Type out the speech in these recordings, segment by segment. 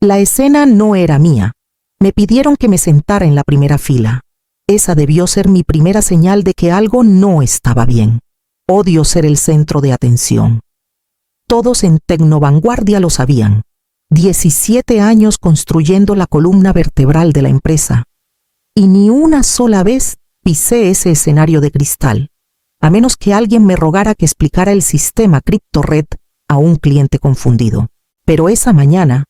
La escena no era mía. Me pidieron que me sentara en la primera fila. Esa debió ser mi primera señal de que algo no estaba bien. Odio ser el centro de atención. Todos en Tecnovanguardia lo sabían. 17 años construyendo la columna vertebral de la empresa. Y ni una sola vez pisé ese escenario de cristal, a menos que alguien me rogara que explicara el sistema CryptoRed a un cliente confundido. Pero esa mañana,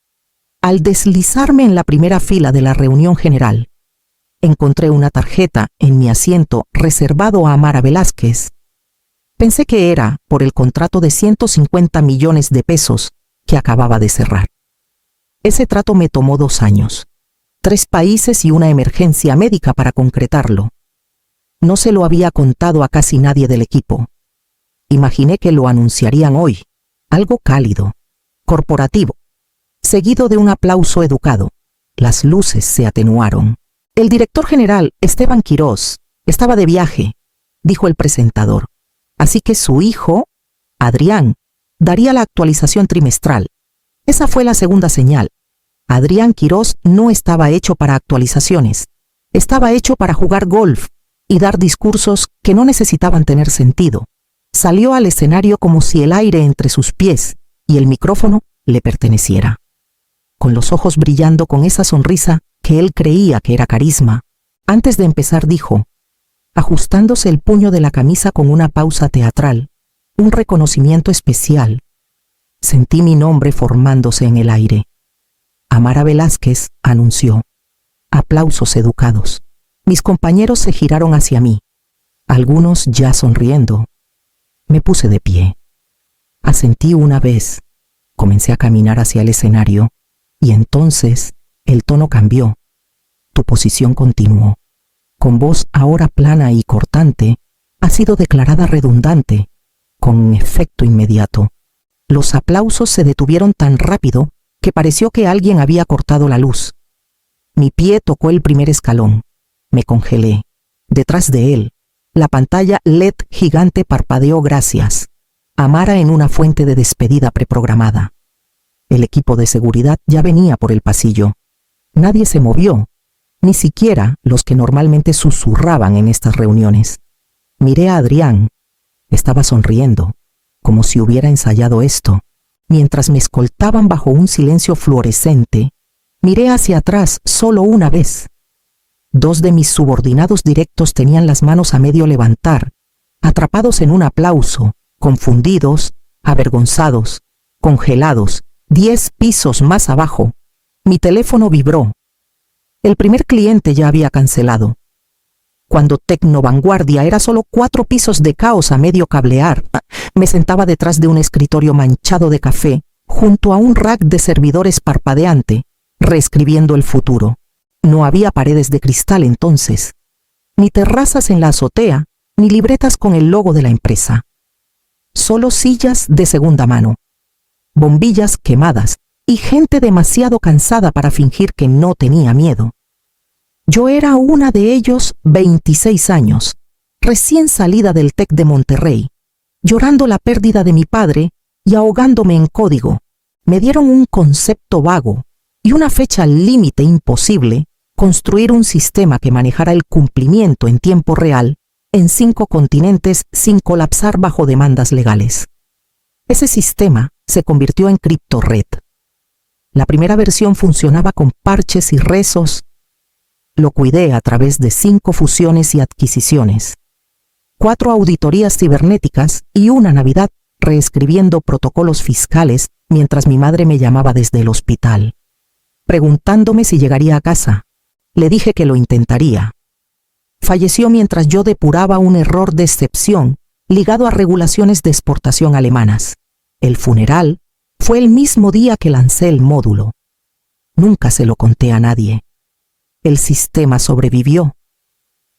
al deslizarme en la primera fila de la reunión general, encontré una tarjeta en mi asiento reservado a Amara Velázquez. Pensé que era por el contrato de 150 millones de pesos que acababa de cerrar. Ese trato me tomó 2 años, 3 países y una emergencia médica para concretarlo. No se lo había contado a casi nadie del equipo. Imaginé que lo anunciarían hoy, algo cálido, corporativo, seguido de un aplauso educado. Las luces se atenuaron. El director general, Esteban Quirós, estaba de viaje, dijo el presentador. Así que su hijo, Adrián, daría la actualización trimestral. Esa fue la segunda señal. Adrián Quirós no estaba hecho para actualizaciones. Estaba hecho para jugar golf y dar discursos que no necesitaban tener sentido. Salió al escenario como si el aire entre sus pies y el micrófono le perteneciera. Con los ojos brillando con esa sonrisa que él creía que era carisma, antes de empezar dijo, ajustándose el puño de la camisa con una pausa teatral, un reconocimiento especial. Sentí mi nombre formándose en el aire. Amara Velázquez anunció. Aplausos educados. Mis compañeros se giraron hacia mí, algunos ya sonriendo. Me puse de pie. Asentí una vez. Comencé a caminar hacia el escenario y entonces el tono cambió. Tu posición continuó. Con voz ahora plana y cortante, ha sido declarada redundante, con efecto inmediato. Los aplausos se detuvieron tan rápido que pareció que alguien había cortado la luz. Mi pie tocó el primer escalón. Me congelé. Detrás de él, la pantalla LED gigante parpadeó gracias. Amara en una fuente de despedida preprogramada. El equipo de seguridad ya venía por el pasillo. Nadie se movió, ni siquiera los que normalmente susurraban en estas reuniones. Miré a Adrián. Estaba sonriendo, como si hubiera ensayado esto. Mientras me escoltaban bajo un silencio fluorescente, miré hacia atrás solo una vez. 2 de mis subordinados directos tenían las manos a medio levantar, atrapados en un aplauso, confundidos, avergonzados, congelados, 10 pisos más abajo. Mi teléfono vibró. El primer cliente ya había cancelado. Cuando Tecnovanguardia era solo 4 pisos de caos a medio cablear, me sentaba detrás de un escritorio manchado de café, junto a un rack de servidores parpadeante, reescribiendo el futuro. No había paredes de cristal entonces, ni terrazas en la azotea, ni libretas con el logo de la empresa. Solo sillas de segunda mano, bombillas quemadas y gente demasiado cansada para fingir que no tenía miedo. Yo era una de ellos, 26 años, recién salida del TEC de Monterrey, llorando la pérdida de mi padre y ahogándome en código. Me dieron un concepto vago y una fecha límite imposible: construir un sistema que manejara el cumplimiento en tiempo real en 5 continentes sin colapsar bajo demandas legales. Ese sistema se convirtió en CryptoRed. La primera versión funcionaba con parches y rezos. Lo cuidé a través de 5 fusiones y adquisiciones, 4 auditorías cibernéticas y una Navidad reescribiendo protocolos fiscales mientras mi madre me llamaba desde el hospital, preguntándome si llegaría a casa. Le dije que lo intentaría. Falleció mientras yo depuraba un error de excepción ligado a regulaciones de exportación alemanas. El funeral fue el mismo día que lancé el módulo. Nunca se lo conté a nadie. El sistema sobrevivió,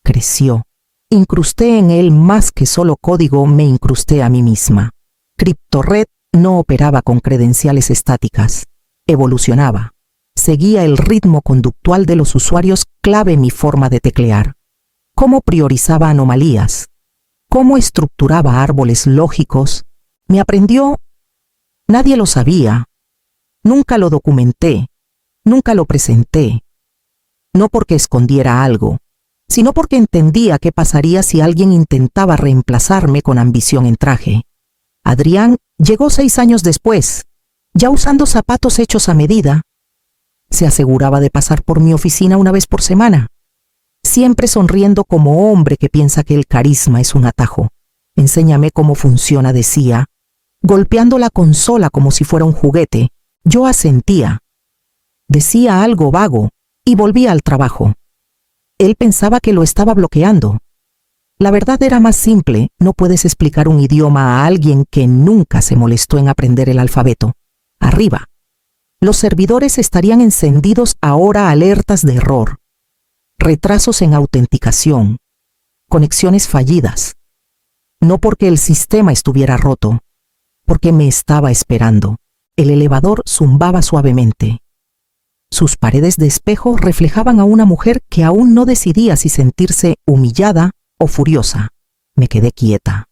creció. Incrusté en él más que solo código, me incrusté a mí misma. CryptoRed no operaba con credenciales estáticas, evolucionaba. Seguía el ritmo conductual de los usuarios, clave mi forma de teclear. Cómo priorizaba anomalías, cómo estructuraba árboles lógicos, me aprendió. Nadie lo sabía. Nunca lo documenté, Nunca lo presenté, no porque escondiera algo, sino porque entendía qué pasaría si alguien intentaba reemplazarme con ambición en traje. Adrián llegó 6 años después, ya usando zapatos hechos a medida. Se aseguraba de pasar por mi oficina una vez por semana, siempre sonriendo como hombre que piensa que el carisma es un atajo. Enséñame cómo funciona, decía, golpeando la consola como si fuera un juguete. Yo asentía. Decía algo vago y volvía al trabajo. Él pensaba que lo estaba bloqueando. La verdad era más simple: no puedes explicar un idioma a alguien que nunca se molestó en aprender el alfabeto. Arriba. Los servidores estarían encendidos ahora, alertas de error, retrasos en autenticación, conexiones fallidas. No porque el sistema estuviera roto, porque me estaba esperando. El elevador zumbaba suavemente. Sus paredes de espejo reflejaban a una mujer que aún no decidía si sentirse humillada o furiosa. Me quedé quieta,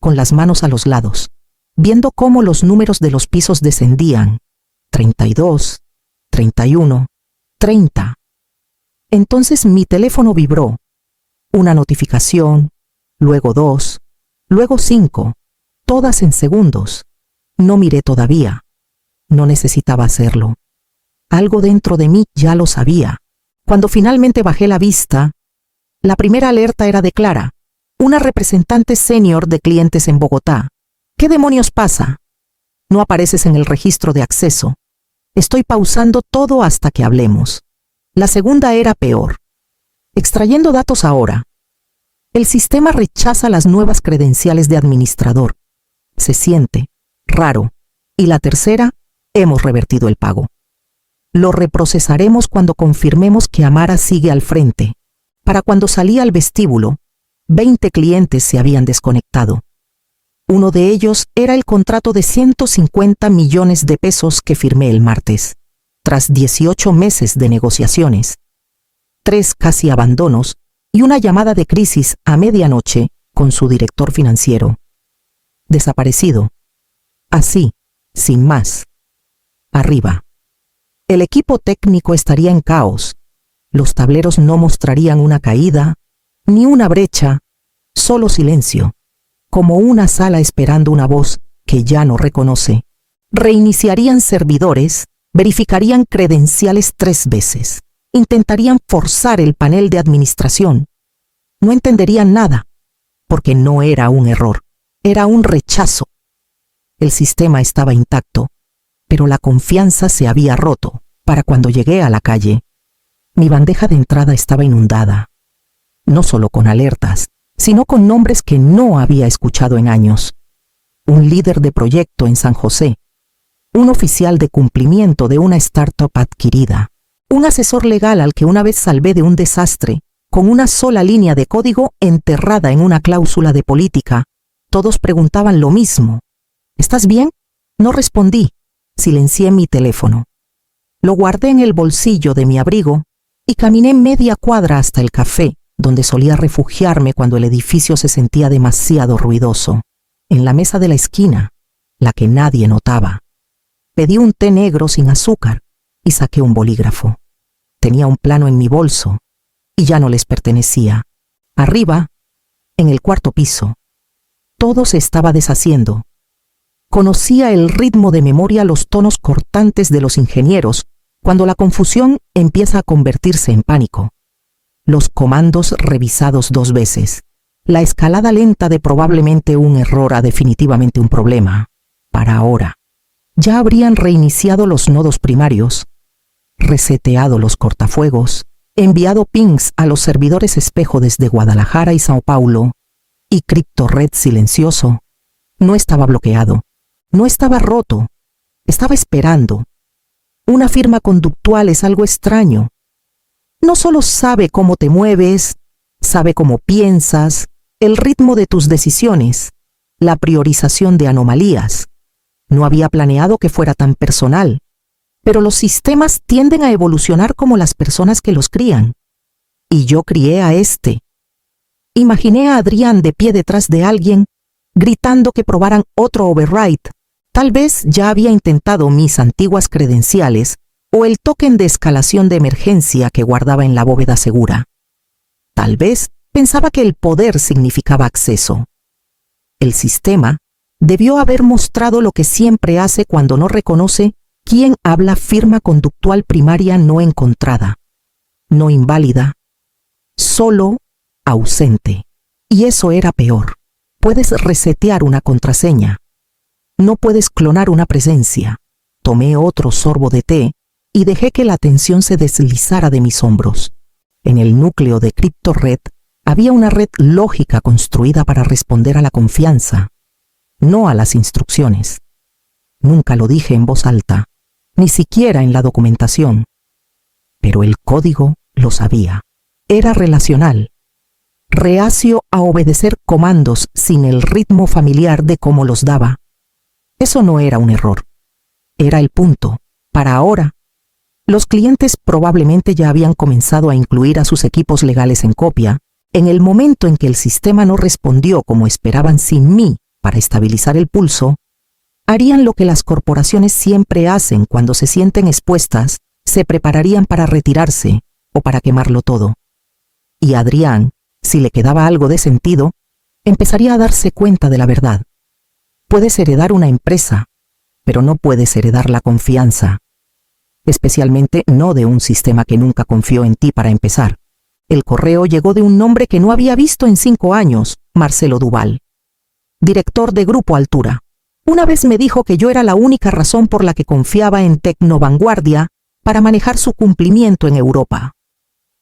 con las manos a los lados, viendo cómo los números de los pisos descendían. 32, 31, 30. Entonces mi teléfono vibró. Una notificación, luego 2, luego 5, todas en segundos. No miré todavía. No necesitaba hacerlo. Algo dentro de mí ya lo sabía. Cuando finalmente bajé la vista, la primera alerta era de Clara, una representante senior de clientes en Bogotá. ¿Qué demonios pasa? No apareces en el registro de acceso. Estoy pausando todo hasta que hablemos. La segunda era peor. Extrayendo datos ahora. El sistema rechaza las nuevas credenciales de administrador. Se siente raro. Y la tercera, hemos revertido el pago. Lo reprocesaremos cuando confirmemos que Amara sigue al frente. Para cuando salí al vestíbulo, 20 clientes se habían desconectado. Uno de ellos era el contrato de 150 millones de pesos que firmé el martes, tras 18 meses de negociaciones, 3 casi abandonos y una llamada de crisis a medianoche con su director financiero. Desaparecido. Así, sin más. Arriba. El equipo técnico estaría en caos. Los tableros no mostrarían una caída, ni una brecha, solo silencio, como una sala esperando una voz que ya no reconoce. Reiniciarían servidores, verificarían credenciales 3 veces, intentarían forzar el panel de administración. No entenderían nada, porque no era un error, era un rechazo. El sistema estaba intacto, pero la confianza se había roto. Para cuando llegué a la calle, mi bandeja de entrada estaba inundada, no solo con alertas, sino con nombres que no había escuchado en años. Un líder de proyecto en San José, un oficial de cumplimiento de una startup adquirida, un asesor legal al que una vez salvé de un desastre, con una sola línea de código enterrada en una cláusula de política. Todos preguntaban lo mismo. ¿Estás bien? No respondí. Silencié mi teléfono. Lo guardé en el bolsillo de mi abrigo y caminé media cuadra hasta el café, donde solía refugiarme cuando el edificio se sentía demasiado ruidoso. En la mesa de la esquina, la que nadie notaba, pedí un té negro sin azúcar y saqué un bolígrafo. Tenía un plano en mi bolso y ya no les pertenecía. Arriba, en el 4º piso, todo se estaba deshaciendo. Conocía el ritmo de memoria, los tonos cortantes de los ingenieros, cuando la confusión empieza a convertirse en pánico. Los comandos revisados 2 veces. La escalada lenta de probablemente un error a definitivamente un problema. Para ahora. Ya habrían reiniciado los nodos primarios, reseteado los cortafuegos, enviado pings a los servidores espejo desde Guadalajara y Sao Paulo, y CryptoRed silencioso. No estaba bloqueado. No estaba roto. Estaba esperando. Una firma conductual es algo extraño. No solo sabe cómo te mueves, sabe cómo piensas, el ritmo de tus decisiones, la priorización de anomalías. No había planeado que fuera tan personal, pero los sistemas tienden a evolucionar como las personas que los crían. Y yo crié a este. Imaginé a Adrián de pie detrás de alguien, gritando que probaran otro override. Tal vez ya había intentado mis antiguas credenciales o el token de escalación de emergencia que guardaba en la bóveda segura. Tal vez pensaba que el poder significaba acceso. El sistema debió haber mostrado lo que siempre hace cuando no reconoce quién habla firma conductual primaria no encontrada, no inválida, solo ausente. Y eso era peor. Puedes resetear una contraseña. No puedes clonar una presencia. Tomé otro sorbo de té y dejé que la tensión se deslizara de mis hombros. En el núcleo de CryptoRed había una red lógica construida para responder a la confianza, no a las instrucciones. Nunca lo dije en voz alta, ni siquiera en la documentación. Pero el código lo sabía. Era relacional, reacio a obedecer comandos sin el ritmo familiar de cómo los daba. Eso no era un error. Era el punto. Para ahora, los clientes probablemente ya habían comenzado a incluir a sus equipos legales en copia, en el momento en que el sistema no respondió como esperaban sin mí para estabilizar el pulso, harían lo que las corporaciones siempre hacen cuando se sienten expuestas, se prepararían para retirarse o para quemarlo todo. Y Adrián, si le quedaba algo de sentido, empezaría a darse cuenta de la verdad. Puedes heredar una empresa, pero no puedes heredar la confianza. Especialmente no de un sistema que nunca confió en ti para empezar. El correo llegó de un nombre que no había visto en 5 años, Marcelo Duval, director de Grupo Altura. Una vez me dijo que yo era la única razón por la que confiaba en Tecnovanguardia para manejar su cumplimiento en Europa.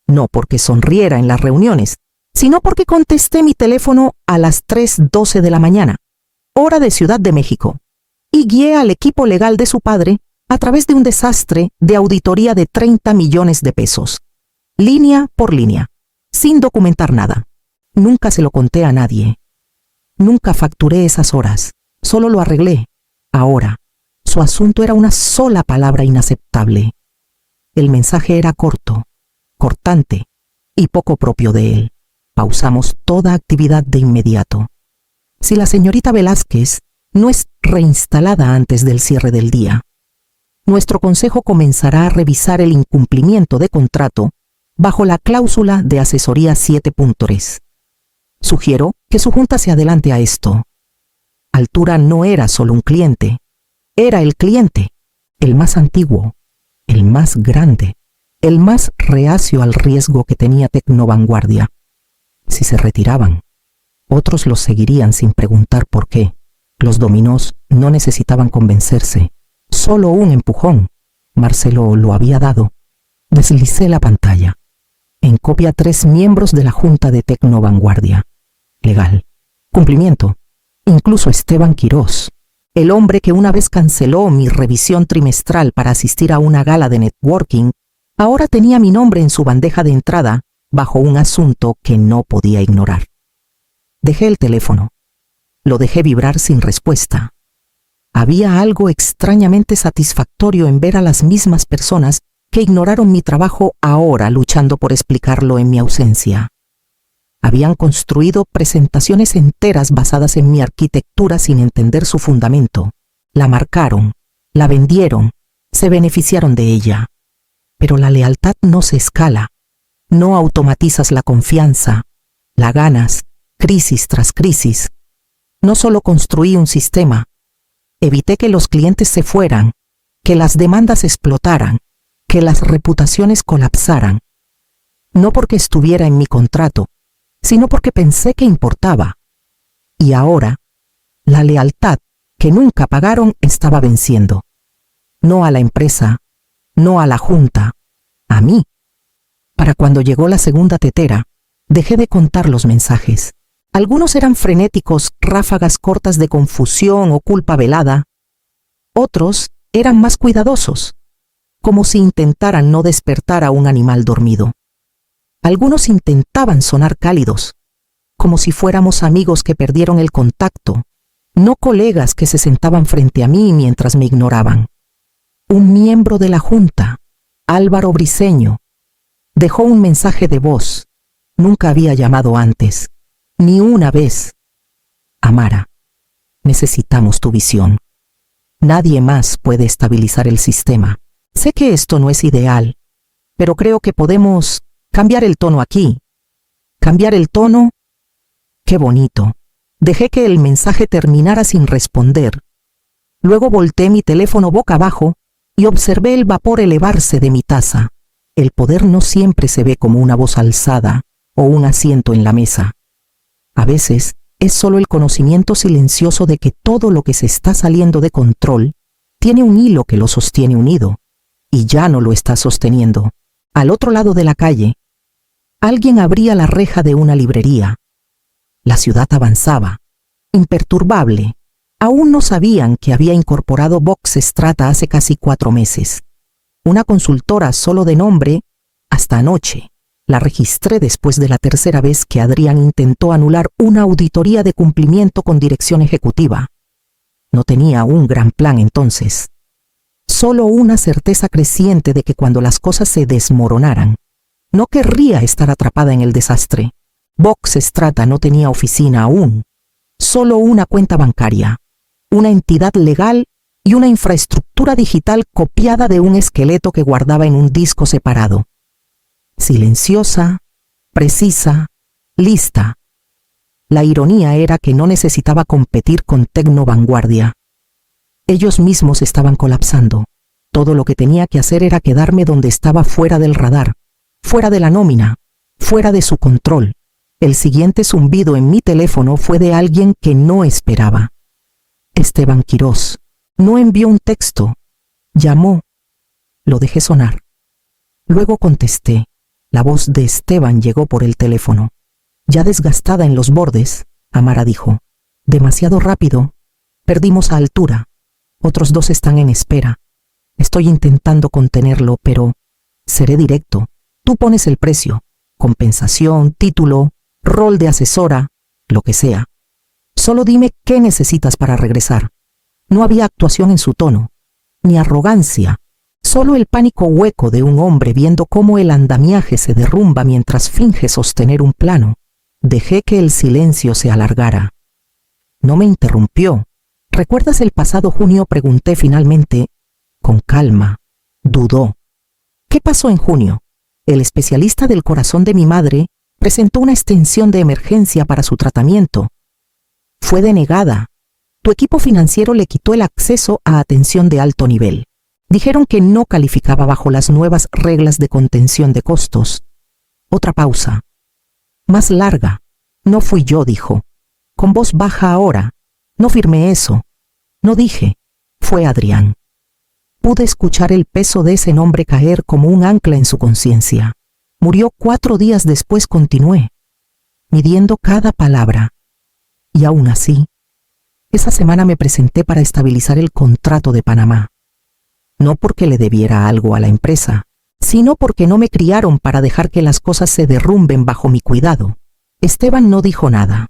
No porque sonriera en las reuniones, sino porque contesté mi teléfono a las 3:12 de la mañana, hora de Ciudad de México, y guié al equipo legal de su padre a través de un desastre de auditoría de 30 millones de pesos, línea por línea, sin documentar nada. Nunca se lo conté a nadie. Nunca facturé esas horas, solo lo arreglé. Ahora, su asunto era una sola palabra inaceptable. El mensaje era corto, cortante y poco propio de él. Pausamos toda actividad de inmediato. Si la señorita Velázquez no es reinstalada antes del cierre del día, nuestro consejo comenzará a revisar el incumplimiento de contrato bajo la cláusula de asesoría 7.3. Sugiero que su junta se adelante a esto. Altura no era solo un cliente, era el cliente, el más antiguo, el más grande, el más reacio al riesgo que tenía Tecnovanguardia. Si se retiraban, otros los seguirían sin preguntar por qué. Los dominós no necesitaban convencerse. Solo un empujón. Marcelo lo había dado. Deslicé la pantalla. En copia 3 miembros de la Junta de Tecnovanguardia. Legal. Cumplimiento. Incluso Esteban Quirós, el hombre que una vez canceló mi revisión trimestral para asistir a una gala de networking, ahora tenía mi nombre en su bandeja de entrada bajo un asunto que no podía ignorar. Dejé el teléfono. Lo dejé vibrar sin respuesta. Había algo extrañamente satisfactorio en ver a las mismas personas que ignoraron mi trabajo ahora luchando por explicarlo en mi ausencia. Habían construido presentaciones enteras basadas en mi arquitectura sin entender su fundamento. La marcaron, la vendieron, se beneficiaron de ella. Pero la lealtad no se escala. No automatizas la confianza. La ganas, crisis tras crisis. No solo construí un sistema, evité que los clientes se fueran, que las demandas explotaran, que las reputaciones colapsaran. No porque estuviera en mi contrato, sino porque pensé que importaba. Y ahora, la lealtad que nunca pagaron estaba venciendo. No a la empresa, no a la junta, a mí. Para cuando llegó la segunda tetera, dejé de contar los mensajes. Algunos eran frenéticos, ráfagas cortas de confusión o culpa velada. Otros eran más cuidadosos, como si intentaran no despertar a un animal dormido. Algunos intentaban sonar cálidos, como si fuéramos amigos que perdieron el contacto, no colegas que se sentaban frente a mí mientras me ignoraban. Un miembro de la junta, Álvaro Briceño, dejó un mensaje de voz. Nunca había llamado antes, ni una vez. Amara, necesitamos tu visión. Nadie más puede estabilizar el sistema. Sé que esto no es ideal, pero creo que podemos cambiar el tono aquí. ¿Cambiar el tono? Qué bonito. Dejé que el mensaje terminara sin responder. Luego volteé mi teléfono boca abajo y observé el vapor elevarse de mi taza. El poder no siempre se ve como una voz alzada o un asiento en la mesa. A veces es solo el conocimiento silencioso de que todo lo que se está saliendo de control tiene un hilo que lo sostiene unido, y ya no lo está sosteniendo. Al otro lado de la calle, alguien abría la reja de una librería. La ciudad avanzaba, imperturbable. Aún no sabían que había incorporado Vox Strata hace casi 4 meses. Una consultora solo de nombre, hasta anoche. La registré después de la tercera vez que Adrián intentó anular una auditoría de cumplimiento con dirección ejecutiva. No tenía un gran plan entonces. Solo una certeza creciente de que cuando las cosas se desmoronaran, no querría estar atrapada en el desastre. Vox Strata no tenía oficina aún, solo una cuenta bancaria, una entidad legal y una infraestructura digital copiada de un esqueleto que guardaba en un disco separado. Silenciosa, precisa, lista. La ironía era que no necesitaba competir con Tecno Vanguardia. Ellos mismos estaban colapsando. Todo lo que tenía que hacer era quedarme donde estaba, fuera del radar, fuera de la nómina, fuera de su control. El siguiente zumbido en mi teléfono fue de alguien que no esperaba. Esteban Quirós. No envió un texto. Llamó. Lo dejé sonar. Luego contesté. La voz de Esteban llegó por el teléfono. Ya desgastada en los bordes, Amara dijo: demasiado rápido. Perdimos a altura. Otros 2 están en espera. Estoy intentando contenerlo, pero seré directo. Tú pones el precio. Compensación, título, rol de asesora, lo que sea. Solo dime qué necesitas para regresar. No había actuación en su tono, ni arrogancia, solo el pánico hueco de un hombre viendo cómo el andamiaje se derrumba mientras finge sostener un plano. Dejé que el silencio se alargara. No me interrumpió. ¿Recuerdas el pasado junio?, pregunté finalmente. Con calma. Dudó. ¿Qué pasó en junio? El especialista del corazón de mi madre presentó una extensión de emergencia para su tratamiento. Fue denegada. Tu equipo financiero le quitó el acceso a atención de alto nivel. Dijeron que no calificaba bajo las nuevas reglas de contención de costos. Otra pausa. Más larga. No fui yo, dijo. Con voz baja ahora. No firmé eso. No dije. Fue Adrián. Pude escuchar el peso de ese nombre caer como un ancla en su conciencia. Murió 4 días después, continué, midiendo cada palabra. Y aún así, esa semana me presenté para estabilizar el contrato de Panamá. No porque le debiera algo a la empresa, sino porque no me criaron para dejar que las cosas se derrumben bajo mi cuidado. Esteban no dijo nada.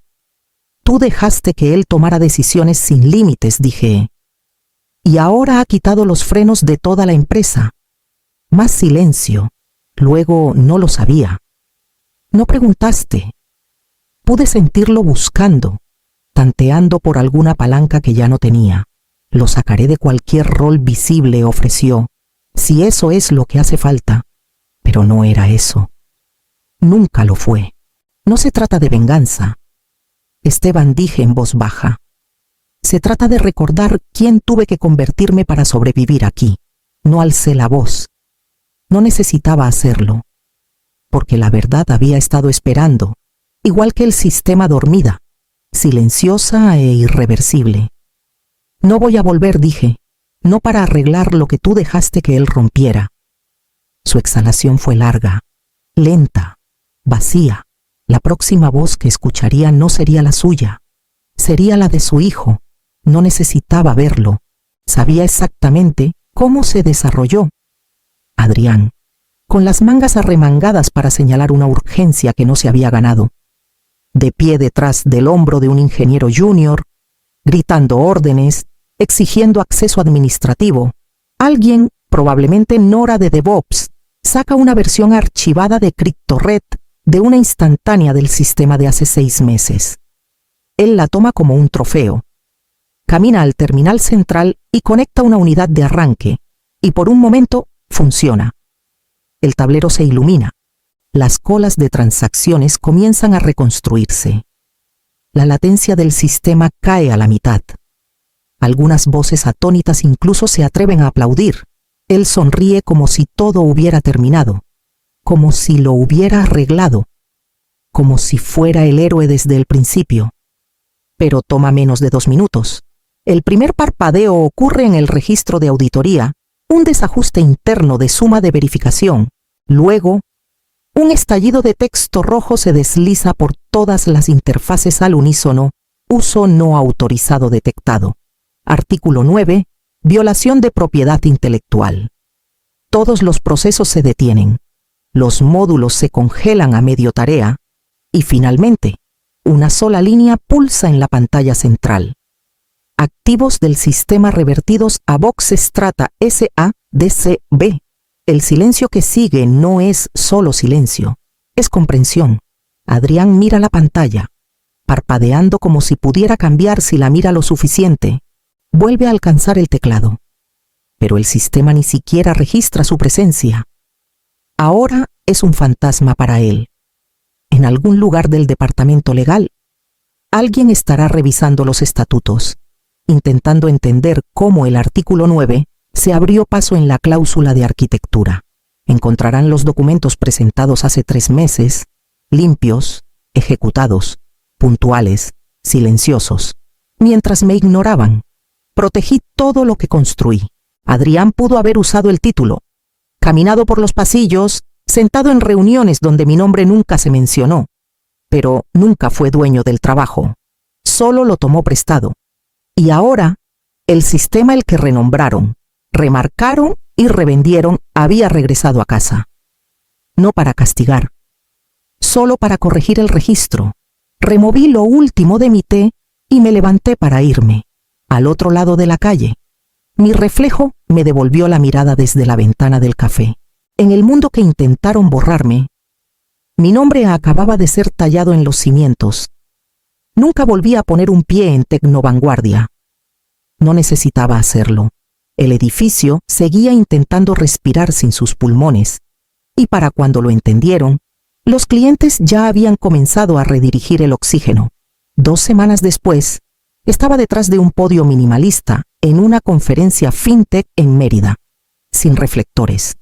Tú dejaste que él tomara decisiones sin límites, dije. Y ahora ha quitado los frenos de toda la empresa. Más silencio. Luego no lo sabía. No preguntaste. Pude sentirlo buscando, tanteando por alguna palanca que ya no tenía. Lo sacaré de cualquier rol visible, ofreció, si eso es lo que hace falta. Pero no era eso. Nunca lo fue. No se trata de venganza. Esteban, dije en voz baja. Se trata de recordar quién tuve que convertirme para sobrevivir aquí. No alcé la voz. No necesitaba hacerlo, porque la verdad había estado esperando, igual que el sistema, dormida, silenciosa e irreversible. No voy a volver, dije, no para arreglar lo que tú dejaste que él rompiera. Su exhalación fue larga, lenta, vacía. La próxima voz que escucharía no sería la suya, sería la de su hijo. No necesitaba verlo, sabía exactamente cómo se desarrolló. Adrián, con las mangas arremangadas para señalar una urgencia que no se había ganado, de pie detrás del hombro de un ingeniero junior, gritando órdenes, exigiendo acceso administrativo. Alguien, probablemente Nora de DevOps, saca una versión archivada de CryptoRed de una instantánea del sistema de hace 6 meses. Él la toma como un trofeo. Camina al terminal central y conecta una unidad de arranque, y por un momento Funciona. El tablero se ilumina. Las colas de transacciones comienzan a reconstruirse. La latencia del sistema cae a la mitad. Algunas voces atónitas incluso se atreven a aplaudir. Él sonríe como si todo hubiera terminado, como si lo hubiera arreglado, como si fuera el héroe desde el principio. Pero toma menos de 2 minutos. El primer parpadeo ocurre en el registro de auditoría, un desajuste interno de suma de verificación. Luego, un estallido de texto rojo se desliza por todas las interfaces al unísono. Uso no autorizado detectado. Artículo 9. Violación de propiedad intelectual. Todos los procesos se detienen. Los módulos se congelan a medio tarea. Y finalmente, una sola línea pulsa en la pantalla central. Activos del sistema revertidos a Vox Strata S.A.D.C.B. El silencio que sigue no es solo silencio, es comprensión. Adrián mira la pantalla, parpadeando como si pudiera cambiar si la mira lo suficiente. Vuelve a alcanzar el teclado, pero el sistema ni siquiera registra su presencia. Ahora es un fantasma para él. En algún lugar del departamento legal, alguien estará revisando los estatutos, intentando entender cómo el artículo 9 se abrió paso en la cláusula de arquitectura. Encontrarán los documentos presentados hace 3 meses, limpios, ejecutados, puntuales, silenciosos. Mientras me ignoraban, protegí todo lo que construí. Adrián pudo haber usado el título, caminado por los pasillos, sentado en reuniones donde mi nombre nunca se mencionó, pero nunca fue dueño del trabajo. Solo lo tomó prestado. Y ahora, el sistema el que renombraron, remarcaron y revendieron había regresado a casa. No para castigar, solo para corregir el registro. Removí lo último de mi té y me levanté para irme. Al otro lado de la calle, mi reflejo me devolvió la mirada desde la ventana del café. En el mundo que intentaron borrarme, mi nombre acababa de ser tallado en los cimientos. Nunca volví a poner un pie en Tecnovanguardia. No necesitaba hacerlo. El edificio seguía intentando respirar sin sus pulmones, y para cuando lo entendieron, los clientes ya habían comenzado a redirigir el oxígeno. 2 semanas después, estaba detrás de un podio minimalista en una conferencia fintech en Mérida, sin reflectores,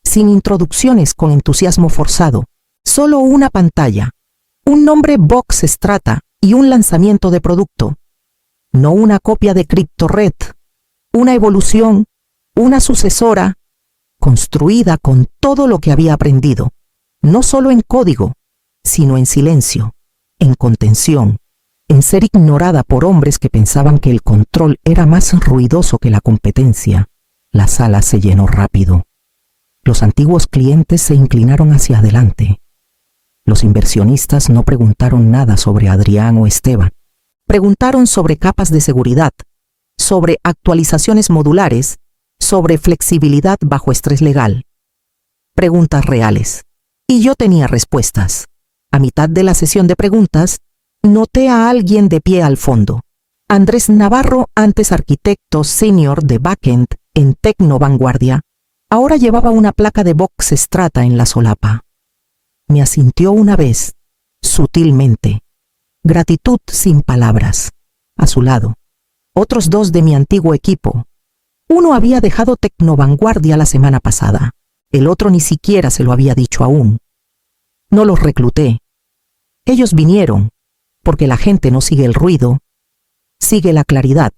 sin introducciones con entusiasmo forzado, solo una pantalla, un nombre Vox Strata y un lanzamiento de producto. No una copia de CryptoRed, una evolución, una sucesora, construida con todo lo que había aprendido, no solo en código, sino en silencio, en contención, en ser ignorada por hombres que pensaban que el control era más ruidoso que la competencia. La sala se llenó rápido. Los antiguos clientes se inclinaron hacia adelante. Los inversionistas no preguntaron nada sobre Adrián o Esteban. Preguntaron sobre capas de seguridad, sobre actualizaciones modulares, sobre flexibilidad bajo estrés legal. Preguntas reales. Y yo tenía respuestas. A mitad de la sesión de preguntas, noté a alguien de pie al fondo. Andrés Navarro, antes arquitecto senior de backend en Tecnovanguardia, ahora llevaba una placa de Vox Strata en la solapa. Me asintió una vez, sutilmente. Gratitud sin palabras. A su lado, otros 2 de mi antiguo equipo. Uno había dejado Tecnovanguardia la semana pasada. El otro ni siquiera se lo había dicho aún. No los recluté. Ellos vinieron, porque la gente no sigue el ruido, sigue la claridad.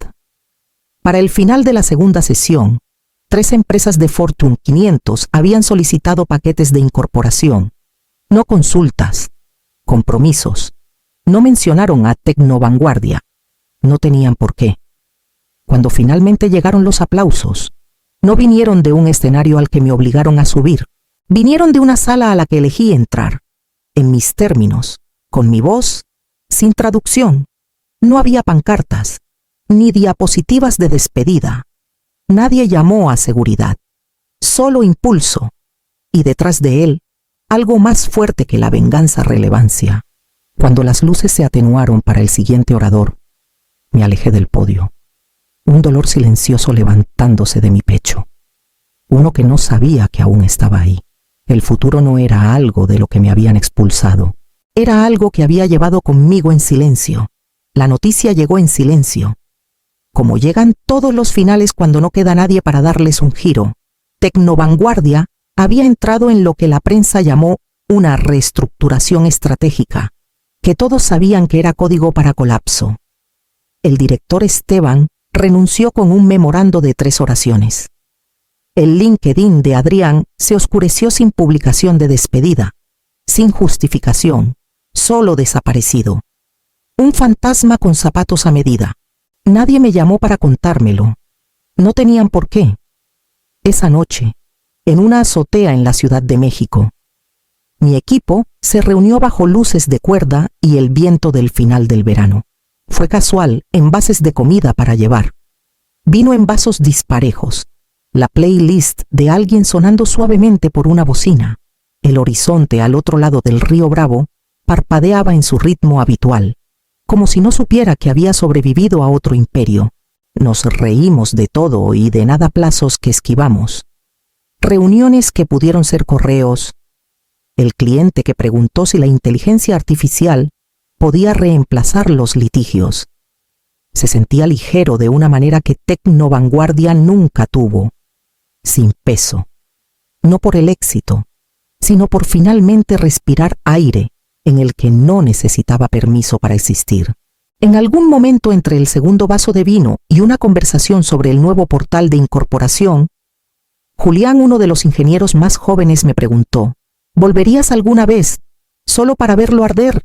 Para el final de la segunda sesión, 3 empresas de Fortune 500 habían solicitado paquetes de incorporación, no consultas, compromisos. No mencionaron a Tecnovanguardia. No tenían por qué. Cuando finalmente llegaron los aplausos, no vinieron de un escenario al que me obligaron a subir. Vinieron de una sala a la que elegí entrar, en mis términos, con mi voz, sin traducción. No había pancartas, ni diapositivas de despedida. Nadie llamó a seguridad. Solo impulso, y detrás de él, algo más fuerte que la venganza relevancia. Cuando las luces se atenuaron para el siguiente orador, me alejé del podio, un dolor silencioso levantándose de mi pecho. uno que no sabía que aún estaba ahí. El futuro no era algo de lo que me habían expulsado. Era algo que había llevado conmigo en silencio. La noticia llegó en silencio. Como llegan todos los finales cuando no queda nadie para darles un giro, Tecnovanguardia había entrado en lo que la prensa llamó una reestructuración estratégica, que todos sabían que era código para colapso. El director Esteban renunció con un memorando de 3 oraciones. El LinkedIn de Adrián se oscureció sin publicación de despedida, sin justificación, solo desaparecido. Un fantasma con zapatos a medida. Nadie me llamó para contármelo. No tenían por qué. Esa noche, en una azotea en la Ciudad de México, mi equipo se reunió bajo luces de cuerda y el viento del final del verano. Fue casual, envases de comida para llevar. Vino en vasos disparejos. La playlist de alguien sonando suavemente por una bocina. El horizonte al otro lado del río Bravo parpadeaba en su ritmo habitual, como si no supiera que había sobrevivido a otro imperio. Nos reímos de todo y de nada plazos que esquivamos. Reuniones que pudieron ser correos. El cliente que preguntó si la inteligencia artificial podía reemplazar los litigios. Se sentía ligero de una manera que Tecnovanguardia nunca tuvo. Sin peso. No por el éxito, sino por finalmente respirar aire en el que no necesitaba permiso para existir. En algún momento entre el segundo vaso de vino y una conversación sobre el nuevo portal de incorporación, Julián, uno de los ingenieros más jóvenes, me preguntó: ¿volverías alguna vez, solo para verlo arder?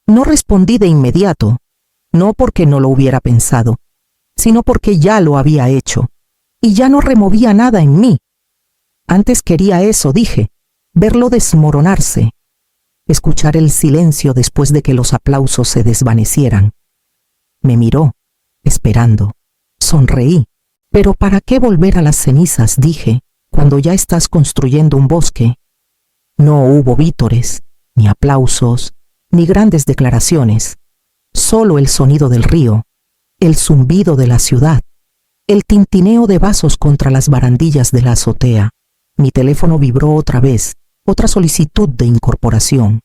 No respondí de inmediato, no porque no lo hubiera pensado, sino porque ya lo había hecho, y ya no removía nada en mí. Antes quería eso, dije, verlo desmoronarse, escuchar el silencio después de que los aplausos se desvanecieran. Me miró, esperando. Sonreí. Pero ¿para qué volver a las cenizas?, dije, cuando ya estás construyendo un bosque. No hubo vítores, ni aplausos, ni grandes declaraciones. Solo el sonido del río, el zumbido de la ciudad, el tintineo de vasos contra las barandillas de la azotea. Mi teléfono vibró otra vez, otra solicitud de incorporación.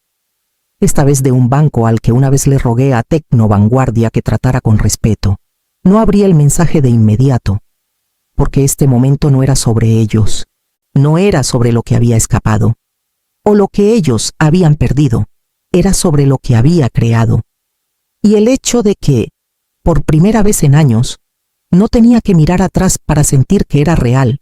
Esta vez de un banco al que una vez le rogué a Tecnovanguardia que tratara con respeto. No abrí el mensaje de inmediato, porque este momento no era sobre ellos, no era sobre lo que había escapado, o lo que ellos habían perdido, era sobre lo que había creado. Y el hecho de que, por primera vez en años, no tenía que mirar atrás para sentir que era real,